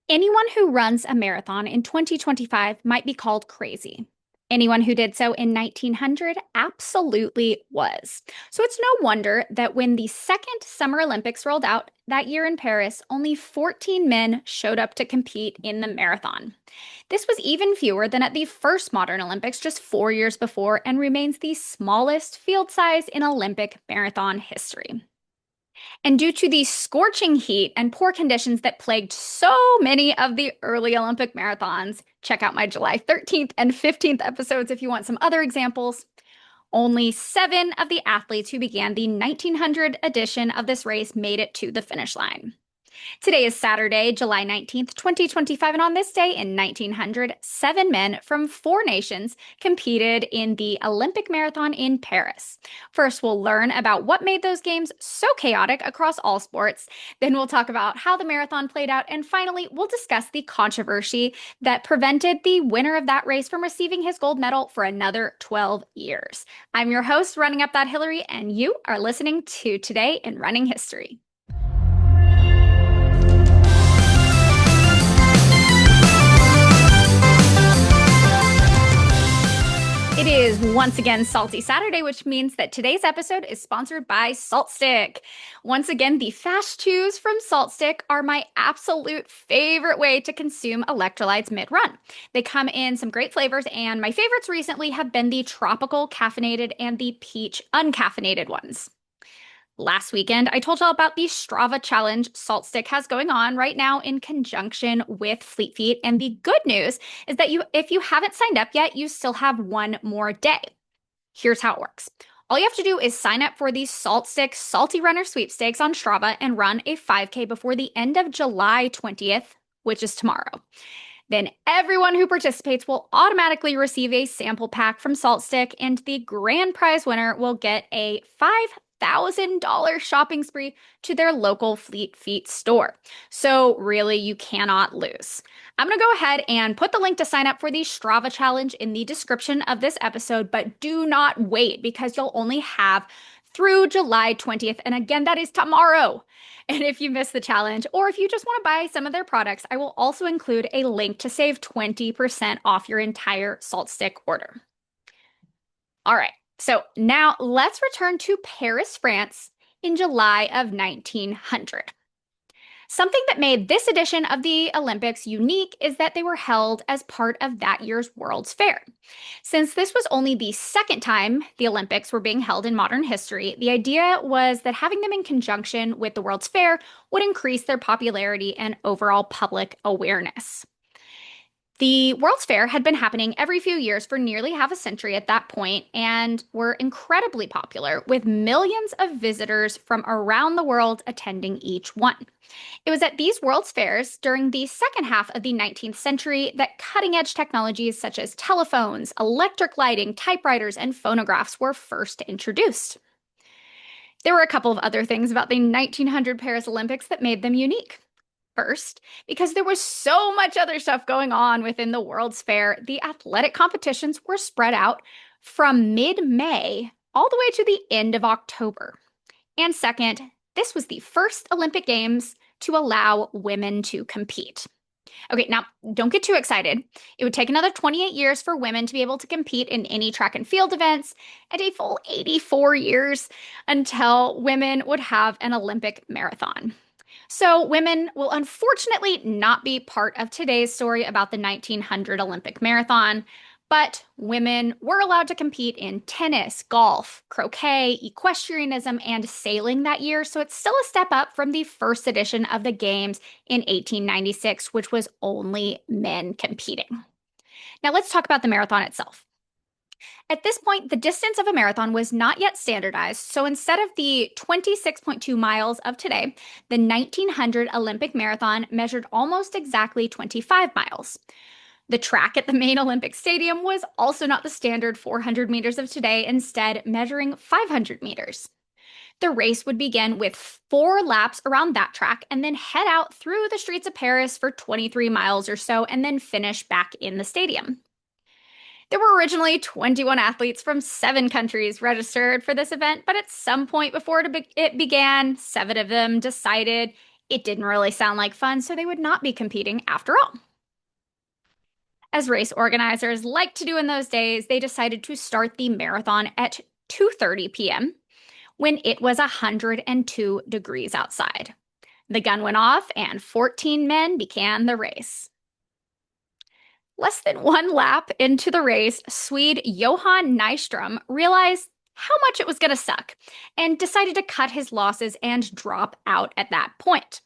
Anyone who runs a marathon in 2025 might be called crazy. Anyone who did so in 1900 absolutely was. So it's no wonder that when the second Summer Olympics rolled out that year in Paris, only 14 men showed up to compete in the marathon. This was even fewer than at the first modern Olympics just 4 years before and remains the smallest field size in Olympic marathon history. And due to the scorching heat and poor conditions that plagued so many of the early Olympic marathons, check out my July 13th and 15th episodes if you want some other examples. Only 7 of the athletes who began the 1900 edition of this race made it to the finish line. Today is Saturday, July 19th, 2025, and on this day in 1900, 7 men from 4 nations competed in the Olympic marathon in Paris. First, we'll learn about what made those games so chaotic across all sports. Then we'll talk about how the marathon played out, and finally, we'll discuss the controversy that prevented the winner of that race from receiving his gold medal for another 12 years. I'm your host, Running Up That Hillary, and you are listening to Today in Running History. It is once again Salty Saturday, which means that today's episode is sponsored by SaltStick. Once again, the fast chews from SaltStick are my absolute favorite way to consume electrolytes mid-run. They come in some great flavors, and my favorites recently have been the tropical caffeinated and the peach uncaffeinated ones. Last weekend, I told y'all about the Strava challenge SaltStick has going on right now in conjunction with Fleet Feet. And the good news is that if you haven't signed up yet, you still have one more day. Here's how it works. All you have to do is sign up for the SaltStick Salty Runner Sweepstakes on Strava and run a 5K before the end of July 20th, which is tomorrow. Then everyone who participates will automatically receive a sample pack from SaltStick, and the grand prize winner will get a $5,000 shopping spree to their local Fleet Feet store. So really, you cannot lose. I'm going to go ahead and put the link to sign up for the Strava challenge in the description of this episode, but do not wait because you'll only have through July 20th. And again, that is tomorrow. And if you miss the challenge, or if you just want to buy some of their products, I will also include a link to save 20% off your entire SaltStick order. All right. So now let's return to Paris, France in July of 1900. Something that made this edition of the Olympics unique is that they were held as part of that year's World's Fair. Since this was only the second time the Olympics were being held in modern history, the idea was that having them in conjunction with the World's Fair would increase their popularity and overall public awareness. The World's Fair had been happening every few years for nearly half a century at that point and were incredibly popular, with millions of visitors from around the world attending each one. It was at these World's Fairs during the second half of the 19th century that cutting-edge technologies such as telephones, electric lighting, typewriters, and phonographs were first introduced. There were a couple of other things about the 1900 Paris Olympics that made them unique. First, because there was so much other stuff going on within the World's Fair, the athletic competitions were spread out from mid-May all the way to the end of October. And second, this was the first Olympic Games to allow women to compete. Okay, now don't get too excited. It would take another 28 years for women to be able to compete in any track and field events, and a full 84 years until women would have an Olympic marathon. So women will unfortunately not be part of today's story about the 1900 Olympic marathon, but women were allowed to compete in tennis, golf, croquet, equestrianism, and sailing that year, so it's still a step up from the first edition of the Games in 1896, which was only men competing. Now let's talk about the marathon itself. At this point, the distance of a marathon was not yet standardized, so instead of the 26.2 miles of today, the 1900 Olympic marathon measured almost exactly 25 miles. The track at the main Olympic Stadium was also not the standard 400 meters of today, instead measuring 500 meters. The race would begin with 4 laps around that track and then head out through the streets of Paris for 23 miles or so and then finish back in the stadium. There were originally 21 athletes from 7 countries registered for this event, but at some point before it began, 7 of them decided It didn't really sound like fun, so they would not be competing after all. As race organizers liked to do in those days, they decided to start the marathon at 2:30 p.m. when it was 102 degrees outside. The gun went off and 14 men began the race. Less than one lap into the race, Swede Johan Nystrom realized how much it was going to suck and decided to cut his losses and drop out at that point.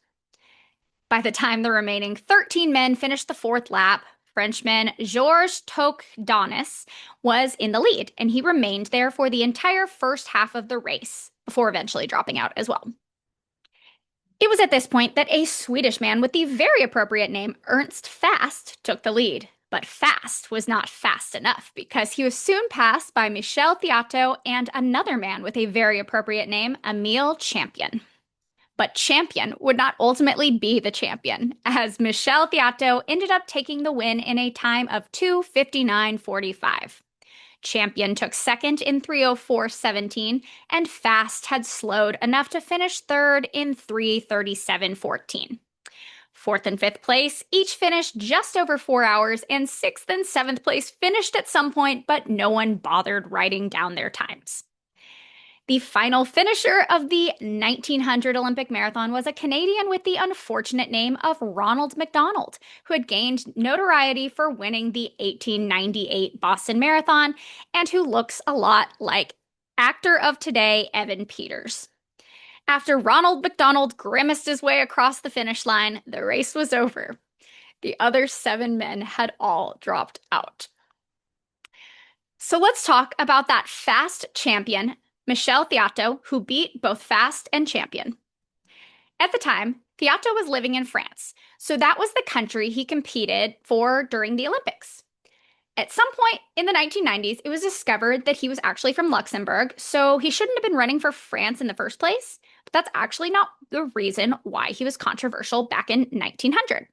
By the time the remaining 13 men finished the fourth lap, Frenchman Georges Tocquedonis was in the lead, and he remained there for the entire first half of the race, before eventually dropping out as well. It was at this point that a Swedish man with the very appropriate name Ernst Fast took the lead. But Fast was not fast enough, because he was soon passed by Michel Theato and another man with a very appropriate name, Emile Champion. But Champion would not ultimately be the champion, as Michel Theato ended up taking the win in a time of 2:59.45. Champion took second in 3:04.17, and Fast had slowed enough to finish third in 3:37.14. Fourth and fifth place each finished just over 4 hours, and sixth and seventh place finished at some point, but no one bothered writing down their times. The final finisher of the 1900 Olympic Marathon was a Canadian with the unfortunate name of Ronald McDonald, who had gained notoriety for winning the 1898 Boston Marathon and who looks a lot like actor of today, Evan Peters. After Ronald McDonald grimaced his way across the finish line, the race was over. The other 7 men had all dropped out. So let's talk about that fast champion, Michel Theato, who beat both Fast and Champion. At the time, Theato was living in France, so that was the country he competed for during the Olympics. At some point in the 1990s, it was discovered that he was actually from Luxembourg, so he shouldn't have been running for France in the first place, but that's actually not the reason why he was controversial back in 1900.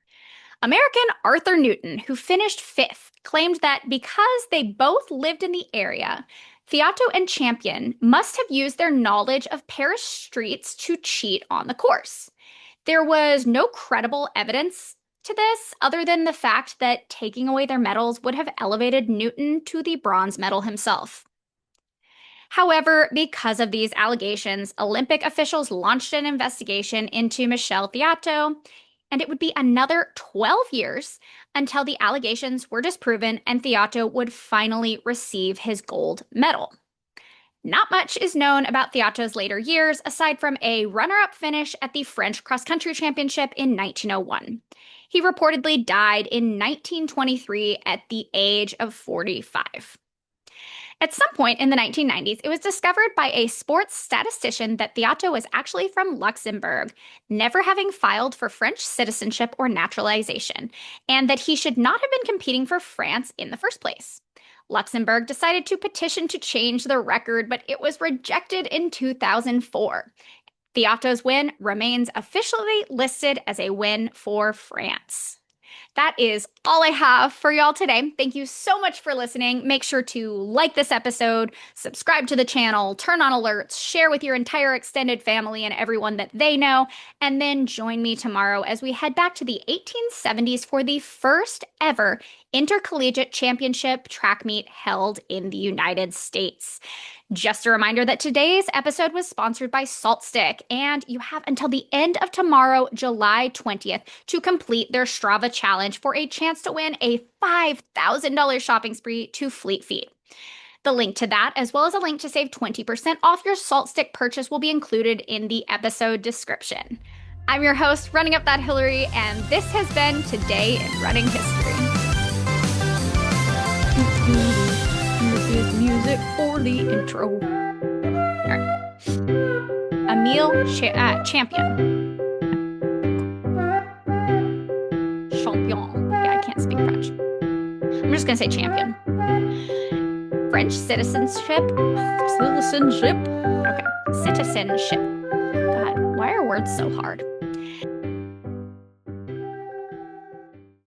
American Arthur Newton, who finished 5th, claimed that because they both lived in the area, Theato and Champion must have used their knowledge of Paris streets to cheat on the course. There was no credible evidence to this other than the fact that taking away their medals would have elevated Newton to the bronze medal himself. However, because of these allegations, Olympic officials launched an investigation into Michel Theato, and it would be another 12 years until the allegations were disproven and Theato would finally receive his gold medal. Not much is known about Theato's later years, aside from a runner-up finish at the French cross-country championship in 1901. He reportedly died in 1923 at the age of 45. At some point in the 1990s, it was discovered by a sports statistician that Theato was actually from Luxembourg, never having filed for French citizenship or naturalization, and that he should not have been competing for France in the first place. Luxembourg decided to petition to change the record, but it was rejected in 2004. Theato's win remains officially listed as a win for France. That is all I have for y'all today. Thank you so much for listening. Make sure to like this episode, subscribe to the channel, turn on alerts, share with your entire extended family and everyone that they know, and then join me tomorrow as we head back to the 1870s for the first ever intercollegiate championship track meet held in the United States. Just a reminder that today's episode was sponsored by SaltStick, and you have until the end of tomorrow, July 20th, to complete their Strava challenge for a chance to win a $5,000 shopping spree to Fleet Feet. The link to that, as well as a link to save 20% off your SaltStick purchase, will be included in the episode description. I'm your host, Running Up That Hillary, and this has been Today in Running History. This is music for the intro. All right. Emile Champion. Champion. Yeah, I can't speak French. I'm just going to say champion. French citizenship. Citizenship. Okay. Citizenship. God, why are words so hard?